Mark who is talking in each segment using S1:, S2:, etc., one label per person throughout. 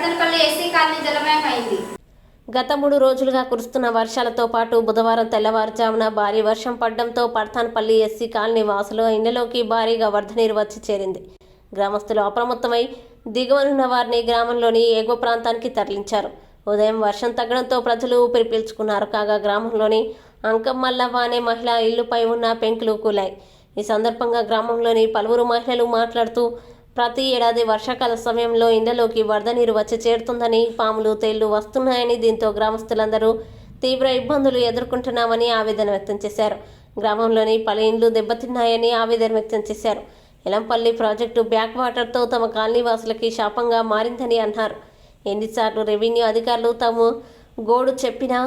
S1: పర్తనపల్లి SC colony జలమయమైంది.
S2: గత 3 రోజులుగా కురుస్తున్న వర్షాలతో పాటు బుధవారం తెల్లవారుజామున భారీ వర్షం పడడంతో పర్తనపల్లి ఎస్సీ కాలనీ వాసుల ఇళ్లలోకి భారీగా వరద నీరు వచ్చి చేరింది. గ్రామస్తులు అప్రమత్తమై దిగువనున్న వారిని గ్రామంలోని ఎగువ ప్రాంతానికి తరలించారు. ఉదయం వర్షం తగ్గడంతో ప్రజలు ఊపిరి పీల్చుకున్నారు. కాగా గ్రామంలోని అంకమ్మల్లవ్వ అనే మహిళ ఇల్లుపై ఉన్న పెంకులు కూలాయి. ఈ సందర్భంగా గ్రామంలోని పలువురు మహిళలు మాట్లాడుతూ ప్రతి ఏడాది వర్షాకాల సమయంలో ఇండ్లలోకి వరద నీరు వచ్చి చేరుతుందని, పాములు తేళ్లు వస్తున్నాయని, దీంతో గ్రామస్తులందరూ తీవ్ర ఇబ్బందులు ఎదుర్కొంటున్నామని ఆవేదన వ్యక్తం చేశారు. గ్రామంలోని పలు ఇండ్లు దెబ్బతిన్నాయని ఆవేదన వ్యక్తం చేశారు. ఎలంపల్లి ప్రాజెక్టు బ్యాక్ వాటర్తో తమ కాలనీ వాసులకి శాపంగా మారిందని అన్నారు. ఎన్నిసార్లు రెవెన్యూ అధికారులు తాము గోడు చెప్పినా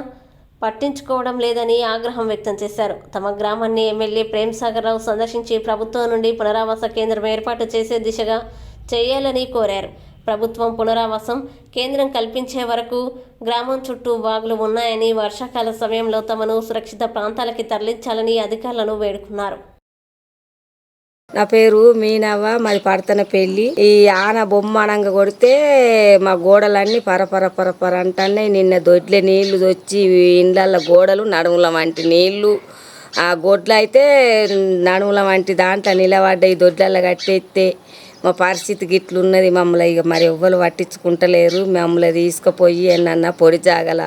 S2: పట్టించుకోవడం లేదని ఆగ్రహం వ్యక్తం చేశారు. తమ గ్రామాన్ని ఎమ్మెల్యే ప్రేమ్సాగర్ రావు సందర్శించి ప్రభుత్వం నుండి పునరావాస కేంద్రం ఏర్పాటు చేసే దిశగా చేయాలని కోరారు. ప్రభుత్వం పునరావాసం కేంద్రం కల్పించే వరకు గ్రామం చుట్టూ వాగులు ఉన్నాయని, వర్షాకాల సమయంలో తమను సురక్షిత ప్రాంతాలకి తరలించాలని అధికారులను వేడుకున్నారు.
S3: నా పేరు మీనవ్వ, మాది పర్తనపల్లి. ఈ ఆన బొమ్మ అనంగా కొడితే మా గోడలన్నీ పరపర అంటున్నాయి. నిన్న దొడ్లే నీళ్లు వచ్చి ఇండ్ల గోడలు నడుముల వంటి నీళ్లు, ఆ గొడ్లు అయితే నడుముల వంటి దాంట్లో నిలబడ్డాయి. దొడ్లలో కట్టేస్తే మా పరిస్థితి గిట్లున్నది. మమ్మల్ని ఇక మరి ఎవ్వరు పట్టించుకుంటలేరు. మమ్మల్ని తీసుకుపోయి ఏమన్నా పొడి జాగల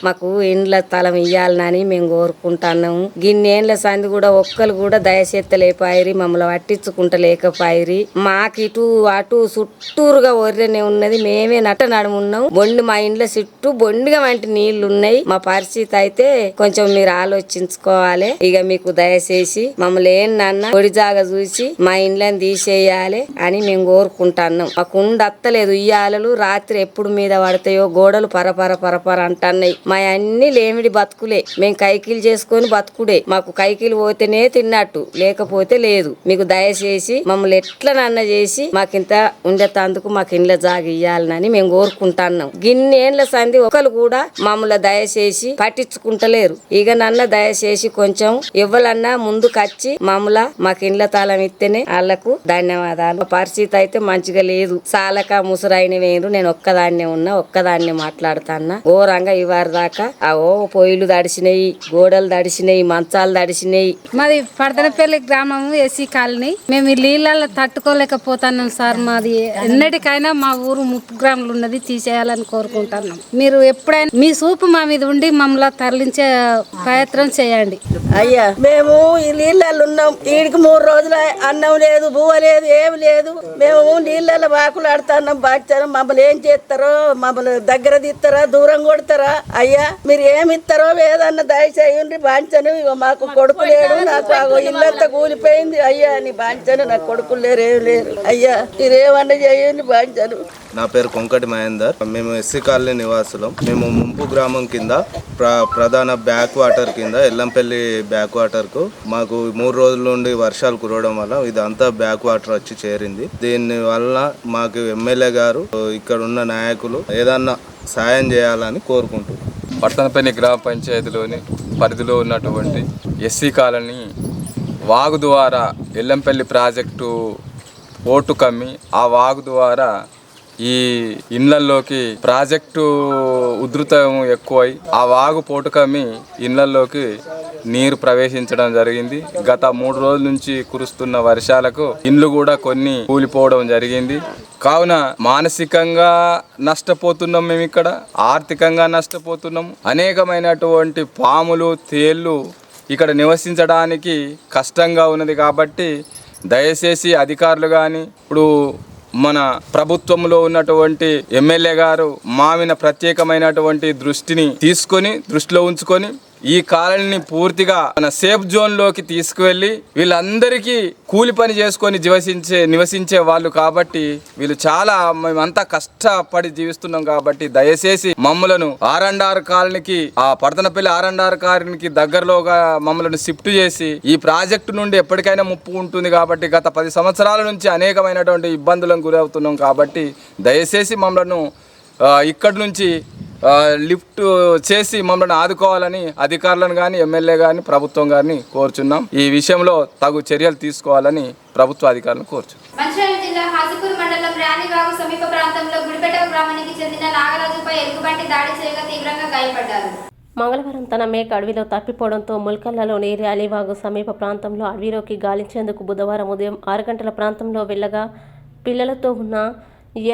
S3: మాకు ఇండ్ల స్థలం ఇవ్వాలని మేము కోరుకుంటున్నాము. గిన్నేళ్ళ సంది కూడా ఒక్కరు కూడా దయచేత్తలేపాయిరి, మమ్మల్ని పట్టించుకుంటలేకపోయిరి. మాకు ఇటు అటు చుట్టూరుగా ఒర్రెనే ఉన్నది. మేమే నడుమున్నాం. బొండి మా ఇండ్ల చుట్టూ బొండిగా వంటి నీళ్లు ఉన్నాయి. మా పరిస్థితి అయితే కొంచెం మీరు ఆలోచించుకోవాలి. ఇక మీకు దయచేసి మమ్మల్ని ఏంటన్నా పొడి జాగ చూసి మా ఇండ్లని తీసేయాలి అని మేము కోరుకుంటున్నాం. మాకు ఉండత్తలేదు. ఇయ్యాలలు రాత్రి ఎప్పుడు మీద పడతాయో గోడలు పరపర అంటున్నాయి. మా అన్ని లేమిడి బతుకులే. మేము కైకిలు చేసుకొని బతుకుడే. మాకు కైకిలు పోతేనే తిన్నట్టు, లేకపోతే లేదు. మీకు దయచేసి మమ్మల్ని ఎట్లనన్నా చేసి మాకింత ఉండేందుకు మాకు ఇండ్ల జాగ ఇయ్యాలని మేము కోరుకుంటున్నాం. గిన్నేండ్ల సంది ఒకరు కూడా మమ్మల్ని దయచేసి పట్టించుకుంటలేరు. ఇక నన్న దయచేసి కొంచెం ఇవ్వాలన్నా ముందుకొచ్చి మమ్మల్ని మాకు ఇండ్ల తాళం ఇస్తేనే వాళ్ళకు ధన్యవాదాలు. పరిస్థితి అయితే మంచిగా లేదు. సాలక ముసరైన వేరు. నేను ఒక్కదాన్నే మాట్లాడుతాన్నా. ఘోరంగా ఇవారు దాకా పొయ్యిలు తడిసినాయి, గోడలు తడిసినాయి, మంచాలు తడిసినాయి.
S4: మాది పర్తనపల్లి గ్రామం ఎస్సీ కాలనీ. మేము ఈ నీళ్ళల్లో తట్టుకోలేకపోతున్నాం సార్. మాది ఎన్నటికైనా మా ఊరు 30 గ్రాములు ఉన్నది తీసేయాలని కోరుకుంటున్నాం. మీరు ఎప్పుడైనా మీ చూపు మా మీద ఉండి మమ్మల్ని తరలించే ప్రయత్నం చేయండి.
S3: అయ్యా మేము ఈ నీళ్ళల్లో ఉన్నాం. ఈడికి 3 రోజులు అన్నం లేదు, బువ్వ లేదు, ఏమి లేదు. మేము నీళ్ళల్లో వాకులు ఆడుతున్నాం. బాధ్యత మమ్మల్ని ఏం చేస్తారో, మమ్మల్ని దగ్గర తీస్తారా, దూరం కొడతారా? అయ్యా మీరు ఏమి ఇస్తారో ఏదన్నా దయచేయండి. బాంచను మాకు కొడుకు లేడు, నాకు ఇల్లంతా కూలిపోయింది. అయ్యా నీ బాంచను, నాకు కొడుకులు లేరు, ఏమి లేరు. అయ్యా మీరేమన్నా చేయండి బాంచను.
S5: నా పేరు కొంకటి మహేందర్. మేము ఎస్సీ కాలనీ నివాసులం. మేము ముంపు గ్రామం కింద ప్రధాన బ్యాక్ వాటర్ కింద ఎల్లంపల్లి బ్యాక్ వాటర్కు మాకు 3 రోజుల నుండి వర్షాలు కురవడం వల్ల ఇదంతా బ్యాక్ వాటర్ వచ్చి చేరింది. దీని వల్ల మాకు ఎమ్మెల్యే గారు, ఇక్కడ ఉన్న నాయకులు ఏదన్నా సాయం చేయాలని కోరుకుంటున్నాం.
S6: పర్తనపల్లి గ్రామ పంచాయతీలోని పరిధిలో ఉన్నటువంటి ఎస్సీ కాలనీ వాగు ద్వారా ఎల్లంపల్లి ప్రాజెక్టు ఓటు కమ్మి ఆ వాగు ద్వారా ఈ ఇండ్లల్లోకి ప్రాజెక్టు ఉధృతం ఎక్కువై ఆ వాగు పోటు కమ్మి ఇండ్లల్లోకి నీరు ప్రవేశించడం జరిగింది. గత 3 రోజుల నుంచి కురుస్తున్న వర్షాలకు ఇండ్లు కూడా కొన్ని కూలిపోవడం జరిగింది. కావున మానసికంగా నష్టపోతున్నాం, మేము ఇక్కడ ఆర్థికంగా నష్టపోతున్నాం. అనేకమైనటువంటి పాములు తేళ్లు ఇక్కడ నివసించడానికి కష్టంగా ఉన్నది. కాబట్టి దయచేసి అధికారులు కానీ, ఇప్పుడు మన ప్రభుత్వంలో ఉన్నటువంటి ఎమ్మెల్యే గారు మామిన ప్రత్యేకమైనటువంటి దృష్టిలో ఉంచుకొని ఈ కాలనీని పూర్తిగా మన సేఫ్ జోన్లోకి తీసుకువెళ్ళి వీళ్ళందరికీ కూలి పని చేసుకొని నివసించే వాళ్ళు కాబట్టి వీళ్ళు చాలా మేమంతా కష్టపడి జీవిస్తున్నాం. కాబట్టి దయచేసి మమ్మలను R&R కాలనీకి, ఆ పర్తనపల్లి R&R కాలనీకి దగ్గరలోగా మమ్మల్ని షిఫ్ట్ చేసి ఈ ప్రాజెక్టు నుండి ఎప్పటికైనా ముప్పు ఉంటుంది. కాబట్టి గత 10 సంవత్సరాల నుంచి అనేకమైనటువంటి ఇబ్బందులకు గురవుతున్నాం. కాబట్టి దయచేసి మమ్మలను ఇక్కడి నుంచి లిఫ్ట్ చేసి మమ్మల్ని ఆదుకోవాలని అధికారులను కానీ, ఎమ్మెల్యే కానీ, ప్రభుత్వం గారిని కోరుచున్నాం. ఈ విషయంలో తగు చర్యలు తీసుకోవాలని ప్రభుత్వ అధికారులను కోరుచున్నాం.
S1: మంచిర్యాల జిల్లా హాజీపూర్ మండలం రాణివాగు సమీప ప్రాంతంలో గుడిపేట గ్రామానికి చెందిన నాగరాజుపై ఎలుగుబంటి దాడి చేయగా తీవ్రంగా గాయపడ్డారు.
S2: మంగళవారం తన మేక అడవిలో తప్పిపోవడంతో ముల్కల్లాలోని ర్యాలీవాగు సమీప ప్రాంతంలో అడవిలోకి గాలించేందుకు బుధవారం ఉదయం 6 గంటల ప్రాంతంలో వెళ్ళగా పిల్లలతో ఉన్న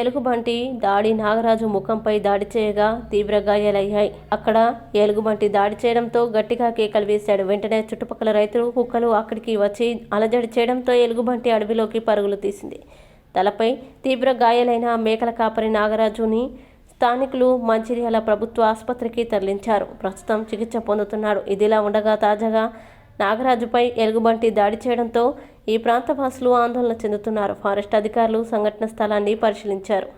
S2: ఎలుగుబంటి దాడి నాగరాజు ముఖంపై దాడి చేయగా తీవ్ర గాయాలయ్యాయి. అక్కడ ఎలుగుబంటి దాడి చేయడంతో గట్టిగా కేకలు వేశాడు. వెంటనే చుట్టుపక్కల రైతులు, కుక్కలు అక్కడికి వచ్చి అలజడి చేయడంతో ఎలుగుబంటి అడవిలోకి పరుగులు తీసింది. తలపై తీవ్ర గాయాలైన మేకల కాపరి నాగరాజుని స్థానికులు మంచిర్యాల ప్రభుత్వ ఆసుపత్రికి తరలించారు. ప్రస్తుతం చికిత్స పొందుతున్నాడు. ఇదిలా ఉండగా తాజాగా నాగరాజుపై ఎలుగుబంటి దాడి చేయడంతో ఈ ప్రాంత వాసులు ఆందోళన చెందుతున్నారు. ఫారెస్ట్ అధికారులు సంఘటన స్థలాన్ని పరిశీలించారు.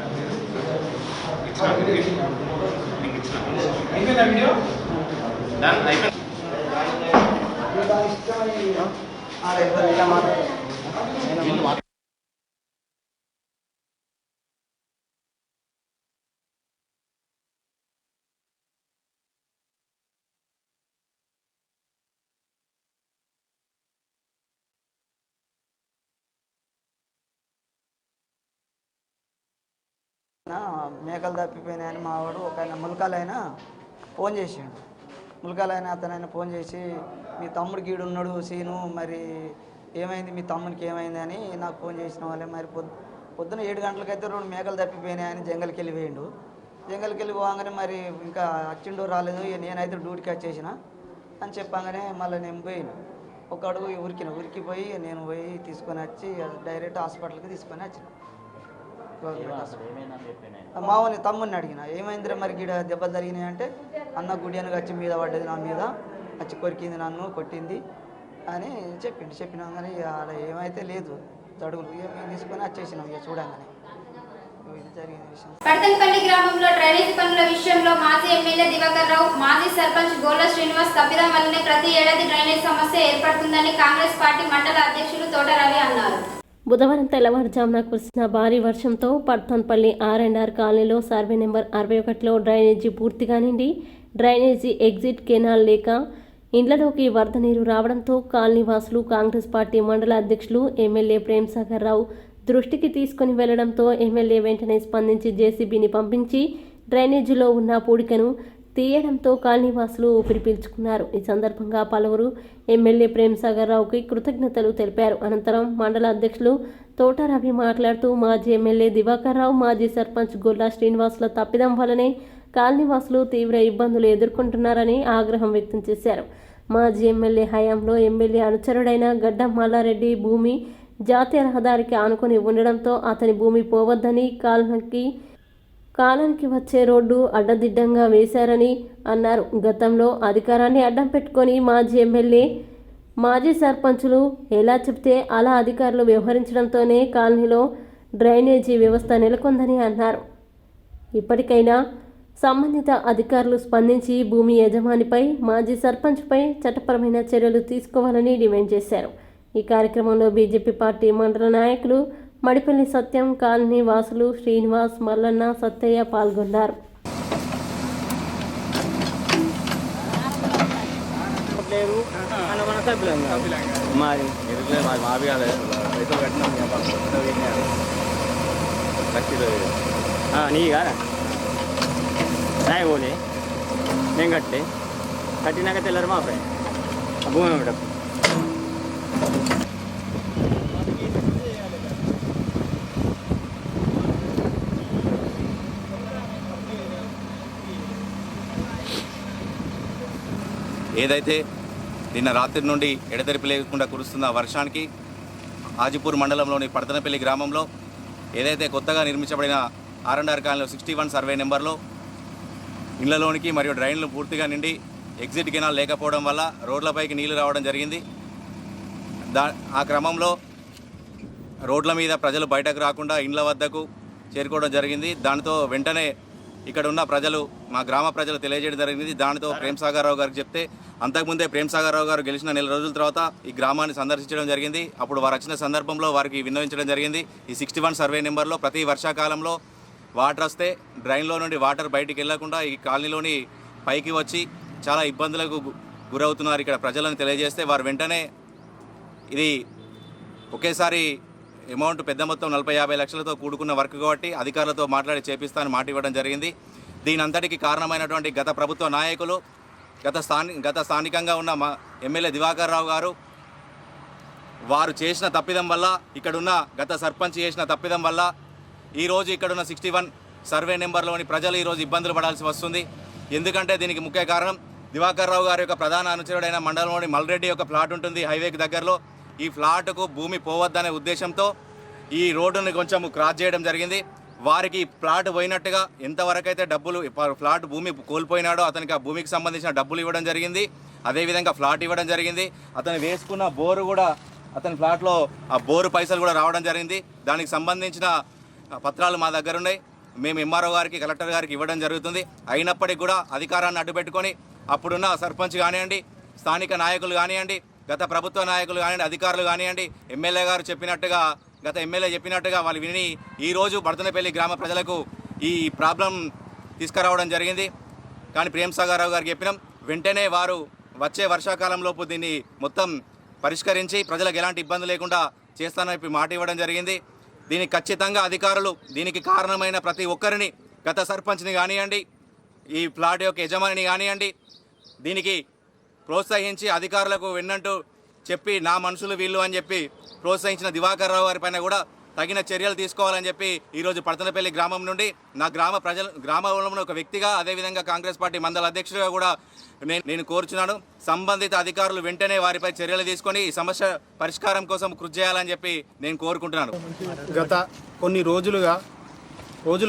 S7: మేకలు తప్పిపోయినాయని మా వాడు ఒక ఆయన ములకాలైనా ఫోన్ చేసిండు. ములకాలైన అతనైనా ఫోన్ చేసి మీ తమ్ముడు గీడు ఉన్నాడు సీను, మరి ఏమైంది మీ తమ్మునికి ఏమైంది అని నాకు ఫోన్ చేసిన వాళ్ళే. మరి పొద్దున 7 గంటలకైతే 2 మేకలు తప్పిపోయినాయని జంగల్కి వెళ్ళి పోయిండు. జంగల్కి వెళ్ళి పోగానే మరి ఇంకా వచ్చిండో రాలేదు, నేనైతే డ్యూటీకి వచ్చేసిన అని చెప్పగానే మళ్ళీ నేను పోయిన ఒక అడుగు ఉరికిపోయి నేను పోయి తీసుకొని వచ్చి డైరెక్ట్ హాస్పిటల్కి తీసుకొని వచ్చిన. మావని తమ్ముని అడిగిన ఏమైందిరా మరి గిడ దెబ్బలు జరిగినాయి అంటే అన్న గుడియనగా వచ్చి మీద పడ్డది, నా మీద వచ్చి కొరికింది, నన్ను కొట్టింది అని చెప్పినాం. కానీ అలా ఏమైతే లేదు, తడుగులు మేము తీసుకొని వచ్చేసినాం. ఇక చూడంగానే ఇది జరిగిన విషయం.
S1: పడతలపల్లి గ్రామంలో డ్రైనేజీ పనుల విషయంలో మాజీ ఎమ్మెల్యే దివాకర్ రావు, మాజీ సర్పంచ్ గోల్లా శ్రీనివాస్ తప్పిదం వల్లనే ప్రతి ఏడాది డ్రైనేజ్ సమస్య ఏర్పడుతుందని కాంగ్రెస్ పార్టీ మండల అధ్యక్షులు తోట రవి అన్నారు.
S2: బుధవారం తెల్లవారుజామున కురిసిన భారీ వర్షంతో పడతన్పల్లి R&R కాలనీలో సర్వే నెంబర్ 61లో డ్రైనేజీ పూర్తిగా నిండి డ్రైనేజీ ఎగ్జిట్ కెనాల్ లేక ఇండ్లలోకి వరద నీరు రావడంతో కాలనీ వాసులు కాంగ్రెస్ పార్టీ మండల అధ్యక్షులు ఎమ్మెల్యే ప్రేమ్సాగర్ రావు దృష్టికి తీసుకుని వెళ్లడంతో ఎమ్మెల్యే వెంటనే స్పందించి జేసీబీని పంపించి డ్రైనేజీలో ఉన్న పూడికను తీయడంతో కాలనీవాసులు ఊపిరి పీల్చుకున్నారు. ఈ సందర్భంగా పలువురు ఎమ్మెల్యే ప్రేమ్సాగర్ రావుకి కృతజ్ఞతలు తెలిపారు. అనంతరం మండల అధ్యక్షులు తోట రవి మాట్లాడుతూ మాజీ ఎమ్మెల్యే దివాకర్ రావు, మాజీ సర్పంచ్ గొల్లా శ్రీనివాసుల తప్పిదం వల్లనే కాలనీవాసులు తీవ్ర ఇబ్బందులు ఎదుర్కొంటున్నారని ఆగ్రహం వ్యక్తం చేశారు. మాజీ ఎమ్మెల్యే హయాంలో ఎమ్మెల్యే అనుచరుడైన గడ్డం మల్లారెడ్డి భూమి జాతీయ రహదారికి ఆనుకొని ఉండడంతో అతని భూమి పోవద్దని కాలానికి వచ్చే రోడ్డు అడ్డదిడ్డంగా వేశారని అన్నారు. గతంలో అధికారాన్ని అడ్డం పెట్టుకొని మాజీ ఎమ్మెల్యే, మాజీ సర్పంచులు ఎలా చెప్తే అలా అధికారులు వ్యవహరించడంతోనే కాలనీలో డ్రైనేజీ వ్యవస్థ నెలకొందని అన్నారు. ఇప్పటికైనా సంబంధిత అధికారులు స్పందించి భూమి యజమానిపై, మాజీ సర్పంచ్పై చట్టపరమైన చర్యలు తీసుకోవాలని డిమాండ్ చేశారు. ఈ కార్యక్రమంలో బీజేపీ పార్టీ మండల నాయకులు మడిపల్లి సత్యం, కాలనీ వాసులు శ్రీనివాస్, మల్లన్న, సత్తయ్య పాల్గొన్నారు.
S8: నేను కట్టినాక తెల్లరు మా ఫ్రెండ్ భూమి ఇవ్వడం.
S9: ఏదైతే నిన్న రాత్రి నుండి ఎడతెరిపి లేకుండా కురుస్తున్న వర్షానికి హాజీపూర్ మండలంలోని పడతనపల్లి గ్రామంలో ఏదైతే కొత్తగా నిర్మించబడిన R&R కాలనీలో 61 సర్వే నెంబర్లో ఇళ్లలోనికి మరియు డ్రైన్లు పూర్తిగా నిండి ఎగ్జిట్ కెనాల్ లేకపోవడం వల్ల రోడ్లపైకి నీళ్లు రావడం జరిగింది. ఆ క్రమంలో రోడ్ల మీద ప్రజలు బయటకు రాకుండా ఇండ్ల వద్దకు చేరుకోవడం జరిగింది. దాంతో వెంటనే ఇక్కడ ఉన్న ప్రజలు, మా గ్రామ ప్రజలు తెలియజేయడం జరిగింది. దానితో ప్రేమ్సాగర్ రావు గారికి చెప్తే అంతకుముందే ప్రేమ్సాగర్ రావు గారు గెలిచిన 4 రోజుల తర్వాత ఈ గ్రామాన్ని సందర్శించడం జరిగింది. అప్పుడు వారు వచ్చిన సందర్భంలో వారికి విన్నవించడం జరిగింది. ఈ 61 సర్వే నెంబర్లో ప్రతి వర్షాకాలంలో వాటర్ వస్తే డ్రైన్లో నుండి వాటర్ బయటికి వెళ్లకుండా ఈ కాలనీలోని పైకి వచ్చి చాలా ఇబ్బందులకు గురవుతున్నారు ఇక్కడ ప్రజలను తెలియజేస్తే వారు వెంటనే ఇది ఒకేసారి అమౌంట్ పెద్ద మొత్తం 40-50 లక్షలతో కూడుకున్న వర్క్ కాబట్టి అధికారులతో మాట్లాడి చేపిస్తానని మాట ఇవ్వడం జరిగింది. దీని అంతటికి కారణమైనటువంటి గత ప్రభుత్వ నాయకులు, గత స్థానికంగా ఉన్న మా ఎమ్మెల్యే దివాకర్ రావు గారు వారు చేసిన తప్పిదం వల్ల, ఇక్కడున్న గత సర్పంచ్ చేసిన తప్పిదం వల్ల ఈరోజు ఇక్కడున్న 61 సర్వే నెంబర్లోని ప్రజలు ఈరోజు ఇబ్బందులు పడాల్సి వస్తుంది. ఎందుకంటే దీనికి ముఖ్య కారణం దివాకర్ రావు గారి యొక్క ప్రధాన అనుచరుడైన మండలంలోని మల్రెడ్డి యొక్క ప్లాట్ ఉంటుంది హైవేకి దగ్గరలో. ఈ ఫ్లాట్కు భూమి పోవద్దనే ఉద్దేశంతో ఈ రోడ్డుని కొంచెం క్రాస్ చేయడం జరిగింది. వారికి ప్లాట్ పోయినట్టుగా ఎంతవరకైతే డబ్బులు ఫ్లాట్ భూమి కోల్పోయినాడో అతనికి ఆ భూమికి సంబంధించిన డబ్బులు ఇవ్వడం జరిగింది. అదేవిధంగా ఫ్లాట్ ఇవ్వడం జరిగింది. అతను వేసుకున్న బోరు కూడా, అతని ఫ్లాట్లో ఆ బోరు పైసలు కూడా రావడం జరిగింది. దానికి సంబంధించిన పత్రాలు మా దగ్గర ఉన్నాయి. మేము ఎంఆర్ఓ గారికి, కలెక్టర్ గారికి ఇవ్వడం జరుగుతుంది. అయినప్పటికీ కూడా అధికారాన్ని అడ్డుపెట్టుకొని అప్పుడున్న సర్పంచ్ కానివ్వండి, స్థానిక నాయకులు కానివ్వండి, గత ప్రభుత్వ నాయకులు కానివ్వండి, అధికారులు కానివ్వండి, ఎమ్మెల్యే గారు చెప్పినట్టుగా, గత ఎమ్మెల్యే చెప్పినట్టుగా వాళ్ళు విని ఈరోజు బడతనపల్లి గ్రామ ప్రజలకు ఈ ప్రాబ్లం తీసుకురావడం జరిగింది. కానీ ప్రేమ్ సాగర్ రావు గారికి చెప్పినాం, వెంటనే వారు వచ్చే వర్షాకాలంలోపు దీన్ని మొత్తం పరిష్కరించి ప్రజలకు ఎలాంటి ఇబ్బంది లేకుండా చేస్తానని మాట ఇవ్వడం జరిగింది. దీనికి ఖచ్చితంగా అధికారులు, దీనికి కారణమైన ప్రతి ఒక్కరిని, గత సర్పంచ్ని కానివ్వండి, ఈ ప్లాట్ యొక్క యజమానిని కానివ్వండి, దీనికి ప్రోత్సహించి అధికారులకు వెన్నంటూ చెప్పి నా మనుషులు వీళ్ళు అని చెప్పి ప్రోత్సహించిన దివాకర్ రావు గారి పైన కూడా తగిన చర్యలు తీసుకోవాలని చెప్పి ఈరోజు పడతనపల్లి గ్రామం నుండి నా గ్రామంలో ఒక వ్యక్తిగా, అదేవిధంగా కాంగ్రెస్ పార్టీ మండల అధ్యక్షుడిగా కూడా నేను కోరుచున్నాను. సంబంధిత అధికారులు వెంటనే వారిపై చర్యలు తీసుకొని ఈ సమస్య పరిష్కారం కోసం కృషి చేయాలని చెప్పి నేను కోరుకుంటున్నాను.
S10: గత కొన్ని రోజులు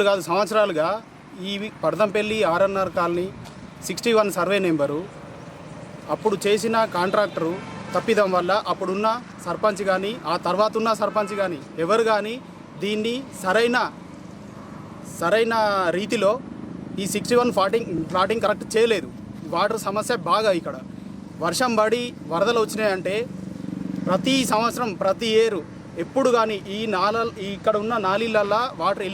S10: కాదు సంవత్సరాలుగా ఈ పడతంపల్లి ఆర్ఎన్ఆర్ కాలనీ 61 సర్వే నెంబరు అప్పుడు చేసిన కాంట్రాక్టరు తప్పిదం వల్ల అప్పుడున్న సర్పంచ్ కానీ, ఆ తర్వాత ఉన్న సర్పంచ్ కానీ, ఎవరు కానీ దీన్ని సరైన రీతిలో ఈ 61 ప్లాటింగ్ కరెక్ట్ చేయలేదు. వాటర్ సమస్య బాగా ఇక్కడ వర్షం పడి వరదలు వచ్చినాయంటే ప్రతి సంవత్సరం, ప్రతి ఏరు ఎప్పుడు కానీ ఇక్కడ ఉన్న నాలీలల్లో వాటర్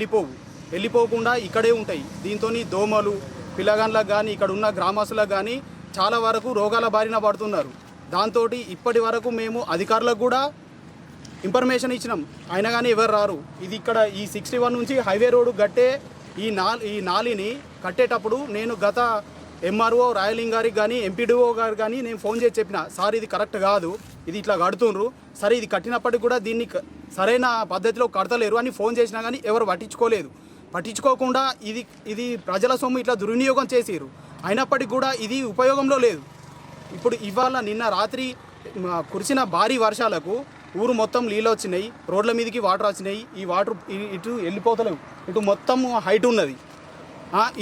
S10: వెళ్ళిపోకుండా ఇక్కడే ఉంటాయి. దీంతో దోమలు, పిల్లగాండ్లకు కానీ, ఇక్కడ ఉన్న గ్రామస్తులకు కానీ చాలా వరకు రోగాల బారిన పడుతున్నారు. దాంతో ఇప్పటి వరకు మేము అధికారులకు కూడా ఇన్ఫర్మేషన్ ఇచ్చినాం, అయినా కానీ ఎవరు రారు. ఇది ఇక్కడ ఈ 61 నుంచి హైవే రోడ్డు కట్టే ఈ నాలిని కట్టేటప్పుడు నేను గత ఎంఆర్ఓ రాయలింగ్ గారికి కానీ, ఎంపీడీఓ గారికి కానీ నేను ఫోన్ చేసి చెప్పిన, సార్ ఇది కరెక్ట్ కాదు, ఇది ఇట్లా కడుతుండ్రు, సరే ఇది కట్టినప్పటికి కూడా దీన్ని సరైన పద్ధతిలో కడతలేరు అని ఫోన్ చేసినా కానీ ఎవరు పట్టించుకోకుండా ఇది ప్రజల సొమ్ము ఇట్లా దుర్వినియోగం చేసిరు. అయినప్పటికీ కూడా ఇది ఉపయోగంలో లేదు. ఇప్పుడు నిన్న రాత్రి కురిసిన భారీ వర్షాలకు ఊరు మొత్తం నీళ్ళు వచ్చినాయి, రోడ్ల మీదకి వాటర్ వచ్చినాయి. ఈ వాటర్ ఇటు వెళ్ళిపోతలేవు, ఇటు మొత్తం హైట్ ఉన్నది.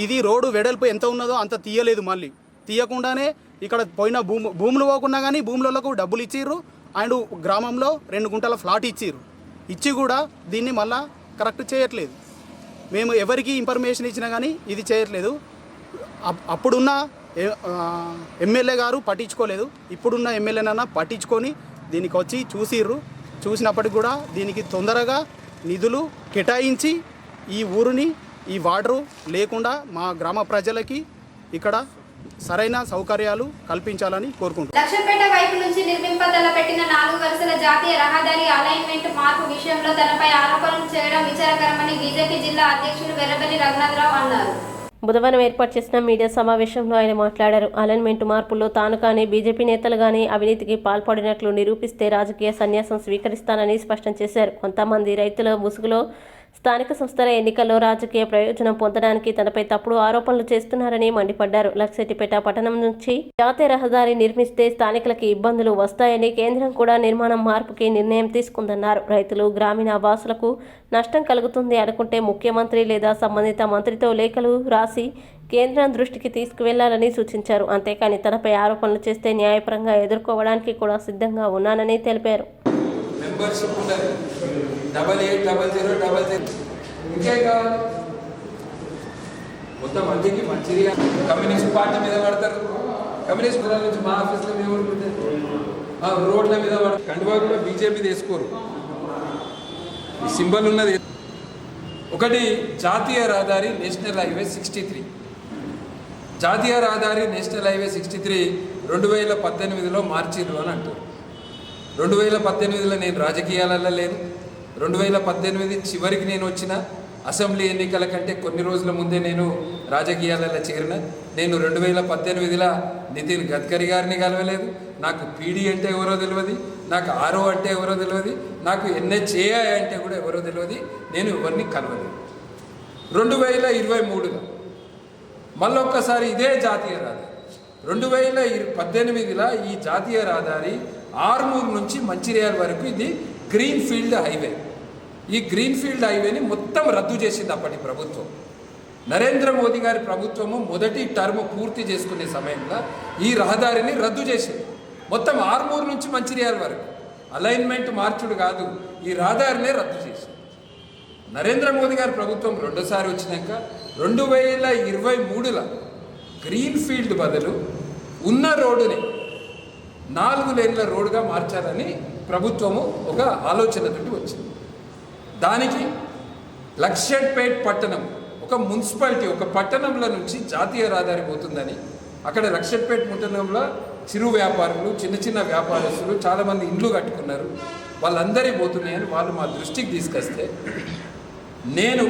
S10: ఇది రోడ్డు వెడల్పు ఎంత ఉన్నదో అంత తీయలేదు. మళ్ళీ తీయకుండానే ఇక్కడ పోయిన భూములు పోకున్నా కానీ భూములకు డబ్బులు ఇచ్చిర్రు. అండ్ గ్రామంలో 2 గుంటల ఫ్లాట్ ఇచ్చి కూడా దీన్ని మళ్ళా కరెక్ట్ చేయట్లేదు. మేము ఎవరికి ఇన్ఫర్మేషన్ ఇచ్చినా కానీ ఇది చేయట్లేదు. అప్పుడున్న ఎమ్మెల్యే గారు పట్టించుకోలేదు, ఇప్పుడున్న ఎమ్మెల్యేనన్నా పట్టించుకొని దీనికి వచ్చి చూసినప్పటికి కూడా దీనికి తొందరగా నిధులు కేటాయించి ఈ ఊరిని, ఈ వాటరు లేకుండా మా గ్రామ ప్రజలకి ఇక్కడ సరైన సౌకర్యాలు కల్పించాలని కోరుకుంటున్నాను.
S1: లక్షపేట వైపు నుంచి నిర్మింపదలపెట్టిన 4 వరుసల జాతీయ రహదారి అలైన్మెంట్ మార్పు విషయంలో తనపై ఆరోపణలు చేయడం విచారకరమని బీజేపీ జిల్లా అధ్యక్షులు వెర్రబెల్లి రఘునాథరావు అన్నారు.
S2: బుధవారం ఏర్పాటు చేసిన మీడియా సమావేశంలో ఆయన మాట్లాడారు. అలైన్మెంట్ మార్పుల్లో తాను కానీ, బీజేపీ నేతలు కానీ అవినీతికి పాల్పడినట్లు నిరూపిస్తే రాజకీయ సన్యాసం స్వీకరిస్తానని స్పష్టం చేశారు. కొంతమంది రైతుల ముసుగులో స్థానిక సంస్థల ఎన్నికల్లో రాజకీయ ప్రయోజనం పొందడానికి తనపై తప్పుడు ఆరోపణలు చేస్తున్నారని మండిపడ్డారు. లక్షెట్టిపేట పట్టణం నుంచి జాతీయ రహదారి నిర్మిస్తే స్థానికులకి ఇబ్బందులు వస్తాయని, కేంద్రం కూడా నిర్మాణం మార్పుకి నిర్ణయం తీసుకుందన్నారు. రైతులు, గ్రామీణ వాసులకు నష్టం కలుగుతుంది అనుకుంటే ముఖ్యమంత్రి లేదా సంబంధిత మంత్రితో లేఖలు రాసి కేంద్రం దృష్టికి తీసుకువెళ్లాలని సూచించారు. అంతేకాని తనపై ఆరోపణలు చేస్తే న్యాయపరంగా ఎదుర్కోవడానికి కూడా సిద్ధంగా ఉన్నానని తెలిపారు.
S11: మెంబర్షిప్ ఉన్నది 880000 ఇంకే కావాలి. మొత్తం మందికి మంచిగా కమ్యూనిస్ట్ పార్టీ మీద పడతారు. కమ్యూనిస్ట్ కులాల నుంచి మా ఆఫీసులో మీద పడుతుంది, మా రోడ్ల మీద పడతారు. కండువా కూడా బీజేపీ తీసుకోరు. ఈ సింబల్ ఉన్నది ఒకటి, జాతీయ రహదారి నేషనల్ హైవే 63. జాతీయ రహదారి నేషనల్ హైవే 63 2018లో మార్చిరు అని అంటారు. 2018లో నేను రాజకీయాలలో లేను, 2018 చివరికి నేను వచ్చిన అసెంబ్లీ ఎన్నికల కంటే కొన్ని రోజుల ముందే నేను రాజకీయాలలో చేరిన. నేను 2018లో నితిన్ గడ్కరీ గారిని కలవలేదు. నాకు పీడీ అంటే ఎవరో తెలియదు, నాకు ఆర్ఓ అంటే ఎవరో తెలియదు, నాకు NHAI అంటే కూడా ఎవరో తెలియదు. నేను ఎవరిని కలవలేదు. 2023లో మళ్ళొక్కసారి ఇదే జాతీయ రహదారి 2018లో ఈ జాతీయ రహదారి ఆర్మూర్ నుంచి మంచిర్యాల వరకు ఇది గ్రీన్ ఫీల్డ్ హైవే. ఈ గ్రీన్ ఫీల్డ్ హైవేని మొత్తం రద్దు చేసింది అప్పటి ప్రభుత్వం. నరేంద్ర మోదీ గారి ప్రభుత్వము మొదటి టర్మ్ పూర్తి చేసుకునే సమయంలో ఈ రహదారిని రద్దు చేసింది. మొత్తం ఆర్మూర్ నుంచి మంచిర్యాల వరకు అలైన్మెంట్ మార్చుడు కాదు, ఈ రహదారినే రద్దు చేసింది. నరేంద్ర మోదీ గారి ప్రభుత్వం రెండోసారి వచ్చినాక 2023లో గ్రీన్ ఫీల్డ్ బదులు ఉన్న రోడ్డుని 4 లేన్ల రోడ్డుగా మార్చాలని ప్రభుత్వము ఒక ఆలోచనతోటి వచ్చింది. దానికి లక్షట్పేట్ పట్టణం ఒక మున్సిపాలిటీ, ఒక పట్టణంలో నుంచి జాతీయ రహదారి పోతుందని అక్కడ లక్షట్పేట్ పట్టణంలో చిరు వ్యాపారులు, చిన్న చిన్న వ్యాపారస్తులు చాలామంది ఇండ్లు కట్టుకున్నారు. వాళ్ళందరికీ పోతున్నాయని వాళ్ళు మా దృష్టికి తీసుకొస్తే నేను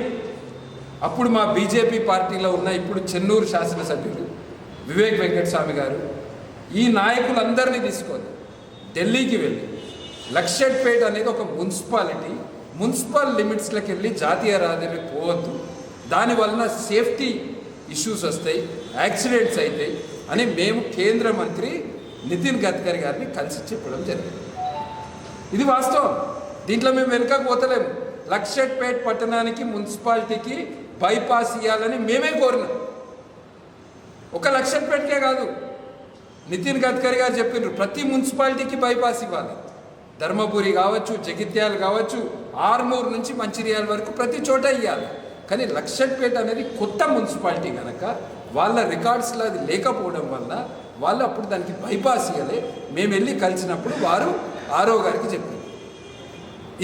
S11: అప్పుడు మా బీజేపీ పార్టీలో ఉన్న ఇప్పుడు చెన్నూరు శాసనసభ్యులు వివేక్ వెంకటస్వామి గారు ఈ నాయకులందరినీ తీసుకొని ఢిల్లీకి వెళ్ళి లక్షట్పేట్ అనేది ఒక మున్సిపాలిటీ, మున్సిపల్ లిమిట్స్లోకి వెళ్ళి జాతీయ రహదారికి పోవద్దు, దానివలన సేఫ్టీ ఇష్యూస్ వస్తాయి, యాక్సిడెంట్స్ అవుతాయి అని మేము కేంద్ర మంత్రి నితిన్ గడ్కరీ గారిని కలిసి చెప్పడం జరిగింది. ఇది వాస్తవం, దీంట్లో మేము వెనుకకు పోతలేము. లక్షట్పేట్ పట్టణానికి మున్సిపాలిటీకి బైపాస్ ఇవ్వాలని మేమే కోరినాం. ఒక లక్షట్పేట్కే కాదు, నితిన్ గడ్కరీ గారు చెప్పినారు ప్రతి మున్సిపాలిటీకి బైపాస్ ఇవ్వాలి. ధర్మపురి కావచ్చు, జగిత్యాల కావచ్చు, ఆర్మూర్ నుంచి మంచిర్యాల వరకు ప్రతి చోట ఇవ్వాలి. కానీ లక్షట్పేట అనేది కొత్త మున్సిపాలిటీ కనుక వాళ్ళ రికార్డ్స్లో అది లేకపోవడం వల్ల వాళ్ళు అప్పుడు దానికి బైపాస్ ఇవ్వలే. మేము వెళ్ళి కలిసినప్పుడు వారు ఆర్ఓ గారికి చెప్పారు.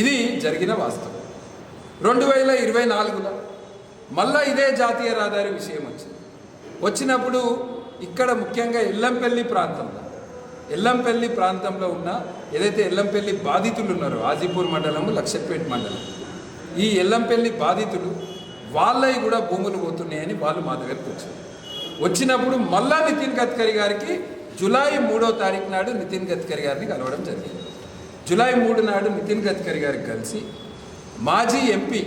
S11: ఇది జరిగిన వాస్తవం. 2024లో మళ్ళా ఇదే జాతీయ రహదారి విషయం వచ్చినప్పుడు ఇక్కడ ముఖ్యంగా ఎల్లంపల్లి ప్రాంతంలో ఉన్న ఏదైతే ఎల్లంపల్లి బాధితులు ఉన్నారో ఆజిపూర్ మండలము, లక్షట్పేట్ మండలం, ఈ ఎల్లంపల్లి బాధితులు వాళ్ళవి కూడా భూములు పోతున్నాయని వాళ్ళు మా దగ్గరికి వచ్చినప్పుడు మళ్ళా నితిన్ గడ్కరీ గారికి జూలై 3వ తారీఖు నాడు నితిన్ గడ్కరీ గారిని కలవడం జరిగింది. జూలై 3 నాడు నితిన్ గడ్కరీ గారికి కలిసి మాజీ ఎంపీ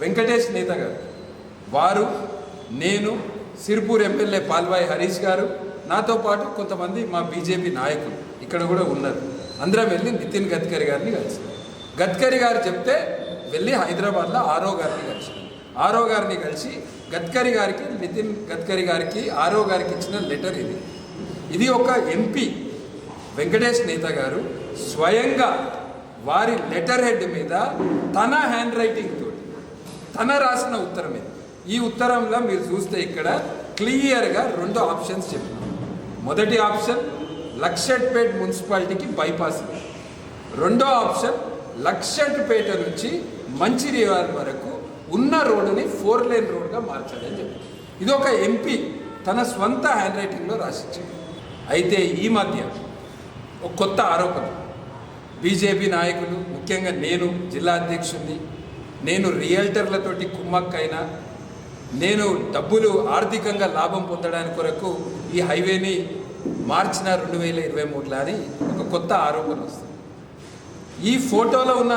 S11: వెంకటేష్ నేత గారు, వారు, నేను, సిర్పూర్ ఎమ్మెల్యే పాల్వాయి హరీష్ గారు, నాతో పాటు కొంతమంది మా బీజేపీ నాయకులు ఇక్కడ కూడా ఉన్నారు, అందరం వెళ్ళి నితిన్ గడ్కరీ గారిని కలిసి గడ్కరీ గారు చెప్తే వెళ్ళి హైదరాబాద్లో ఆర్ఓ గారిని కలిసి గడ్కరీ గారికి, నితిన్ గడ్కరీ గారికి, ఆర్ఓ గారికి ఇచ్చిన లెటర్ ఇది ఒక ఎంపీ వెంకటేష్ నేత గారు స్వయంగా వారి లెటర్ హెడ్ మీద తన హ్యాండ్ రైటింగ్ తోటి తన రాసిన ఉత్తరం ఇది. ఈ ఉత్తరంలో మీరు చూస్తే ఇక్కడ క్లియర్గా 2 ఆప్షన్స్ చెప్పినాం. మొదటి ఆప్షన్ లక్షట్పేట్ మున్సిపాలిటీకి బైపాస్, రెండో ఆప్షన్ లక్షట్పేట నుంచి మంచిర్యాల వరకు ఉన్న రోడ్డుని 4 లేన్ రోడ్గా మార్చాలని చెప్పి ఇది ఒక ఎంపీ తన స్వంత హ్యాండ్ రైటింగ్లో రాసిచ్చాడు. అయితే ఈ మధ్య ఒక కొత్త ఆరోపణ, బీజేపీ నాయకులు, ముఖ్యంగా నేను జిల్లా అధ్యక్షుడిని, నేను రియల్టర్లతోటి కుమ్మక్కైనా, నేను డబ్బులు ఆర్థికంగా లాభం పొందడానికి కొరకు ఈ హైవేని మార్చిన 2023లో అని ఒక కొత్త ఆరోపణ వస్తుంది. ఈ ఫోటోలో ఉన్న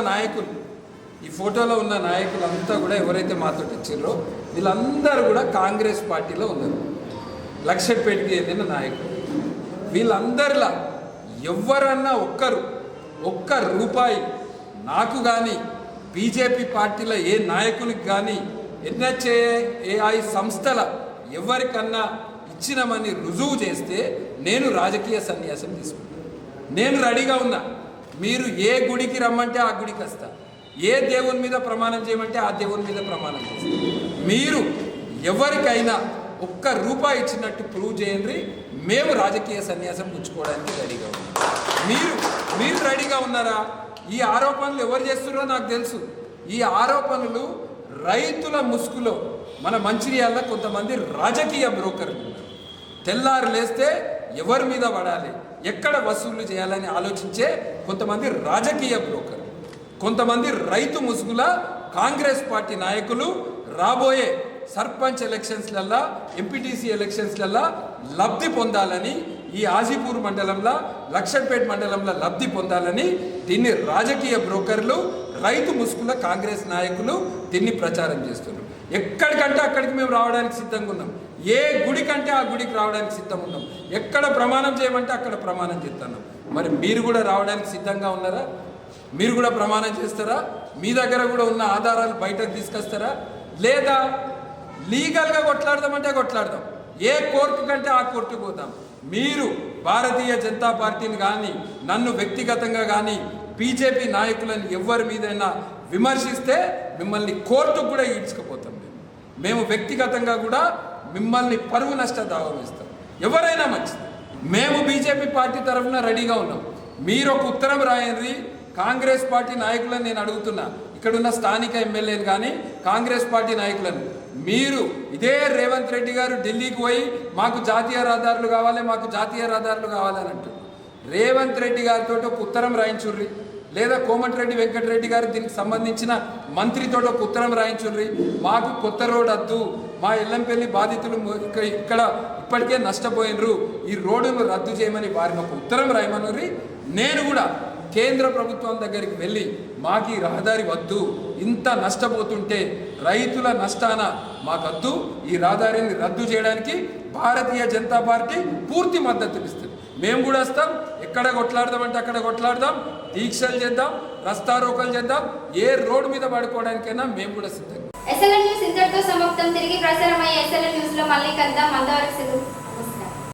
S11: నాయకులు అంతా కూడా ఎవరైతే మాతో ఇచ్చారో వీళ్ళందరూ కూడా కాంగ్రెస్ పార్టీలో ఉన్నారు, లక్షట్పేటకి చెందిన నాయకులు. వీళ్ళందరిలా ఎవరన్నా ఒక్క రూపాయి నాకు కానీ బీజేపీ పార్టీలో ఏ నాయకునికి కానీ NHAI సంస్థల ఎవరికన్నా ఇచ్చినామని రుజువు చేస్తే నేను రాజకీయ సన్యాసం తీసుకుంటాను. నేను రెడీగా ఉన్నా. మీరు ఏ గుడికి రమ్మంటే ఆ గుడికి వస్తా, ఏ దేవుని మీద ప్రమాణం చేయమంటే ఆ దేవుని మీద ప్రమాణం చేస్తా. మీరు ఎవరికైనా ఒక్క రూపాయి ఇచ్చినట్టు ప్రూవ్ చేయండి, మేము రాజకీయ సన్యాసం పుచ్చుకోవడానికి రెడీగా ఉన్నాం. మీరు రెడీగా ఉన్నారా? ఈ ఆరోపణలు ఎవరు చేస్తున్నారో నాకు తెలుసు. ఈ ఆరోపణలు రైతుల ముసుగులో మన మంచిర్యాలలో కొంతమంది రాజకీయ బ్రోకర్లు ఉన్నారు. తెల్లారు లేస్తే ఎవరి మీద పడాలి, ఎక్కడ వసూళ్లు చేయాలని ఆలోచించే కొంతమంది రాజకీయ బ్రోకర్లు. కొంతమంది రైతు ముసుగుల కాంగ్రెస్ పార్టీ నాయకులు రాబోయే సర్పంచ్ ఎలక్షన్స్లల్లా ఎంపీటీసీ ఎలక్షన్స్లల్లా లబ్ధి పొందాలని, ఈ ఆజీపూర్ మండలంలో లక్షపేట్ మండలంలో లబ్ధి పొందాలని దీన్ని రాజకీయ బ్రోకర్లు రైతు ముసుగుల కాంగ్రెస్ నాయకులు దీన్ని ప్రచారం చేస్తున్నారు. ఎక్కడికంటే అక్కడికి మేము రావడానికి సిద్ధంగా ఉన్నాం. ఏ గుడి కంటే ఆ గుడికి రావడానికి సిద్ధంగా ఉన్నాం. ఎక్కడ ప్రమాణం చేయమంటే అక్కడ ప్రమాణం చేస్తున్నాం. మరి మీరు కూడా రావడానికి సిద్ధంగా ఉన్నారా? మీరు కూడా ప్రమాణం చేస్తారా? మీ దగ్గర కూడా ఉన్న ఆధారాలు బయటకు తీసుకొస్తారా? లేదా లీగల్గా కొట్లాడదామంటే కొట్లాడదాం, ఏ కోర్టు కంటే ఆ కోర్టుకు పోతాం. మీరు భారతీయ జనతా పార్టీని కానీ, నన్ను వ్యక్తిగతంగా కానీ, బీజేపీ నాయకులను ఎవరి మీదైనా విమర్శిస్తే మిమ్మల్ని కోర్టుకు కూడా ఈడ్చుకుపోతాం. మేము వ్యక్తిగతంగా కూడా మిమ్మల్ని పరువు నష్ట దావా వేస్తాం. ఎవరైనా మంచిది. మేము బీజేపీ పార్టీ తరఫున రెడీగా ఉన్నాం. మీరు ఒక ఉత్తరం రాయండి. కాంగ్రెస్ పార్టీ నాయకులను నేను అడుగుతున్నా, ఇక్కడున్న స్థానిక ఎమ్మెల్యేలు కానీ కాంగ్రెస్ పార్టీ నాయకులను, మీరు ఇదే రేవంత్ రెడ్డి గారు ఢిల్లీకి పోయి మాకు జాతీయ రహదారులు కావాలి, మాకు జాతీయ రహదారులు కావాలని అంటారు. రేవంత్ రెడ్డి గారితో ఒక ఉత్తరం రాయించుర్రి, లేదా కోమటిరెడ్డి వెంకటరెడ్డి గారు దీనికి సంబంధించిన మంత్రితో ఒక ఉత్తరం రాయించుర్రి. మాకు కొత్త రోడ్ వద్దు, మా ఎల్లంపల్లి బాధితులు ఇక్కడ ఇప్పటికే నష్టపోయినరు, ఈ రోడ్డును రద్దు చేయమని వారిని ఒక ఉత్తరం రాయమనుర్రి. నేను కూడా కేంద్ర ప్రభుత్వం దగ్గరికి వెళ్ళి మాకు ఈ రహదారి వద్దు, ఇంత నష్టపోతుంటే రైతుల నష్టాన మాకద్దు, ఈ రహదారిని రద్దు చేయడానికి భారతీయ జనతా పార్టీ పూర్తి మద్దతు ఇస్తుంది. మేము కూడా వస్తాం. ఎక్కడ కొట్లాడదామంటే అక్కడ కొట్లాడదాం, దీక్షలు చేద్దాం, రస్తారోకలు చేద్దాం, ఏ రోడ్డు మీద పడుకోవడానికైనా మేము కూడా సిద్ధంగా.
S1: SLN న్యూస్ ఇంతటితో సమాప్తం. తిరిగి ప్రసారమయ్యే SLN న్యూస్ లో మళ్ళీ కలుద్దాం. అంతవరకు సెలవు.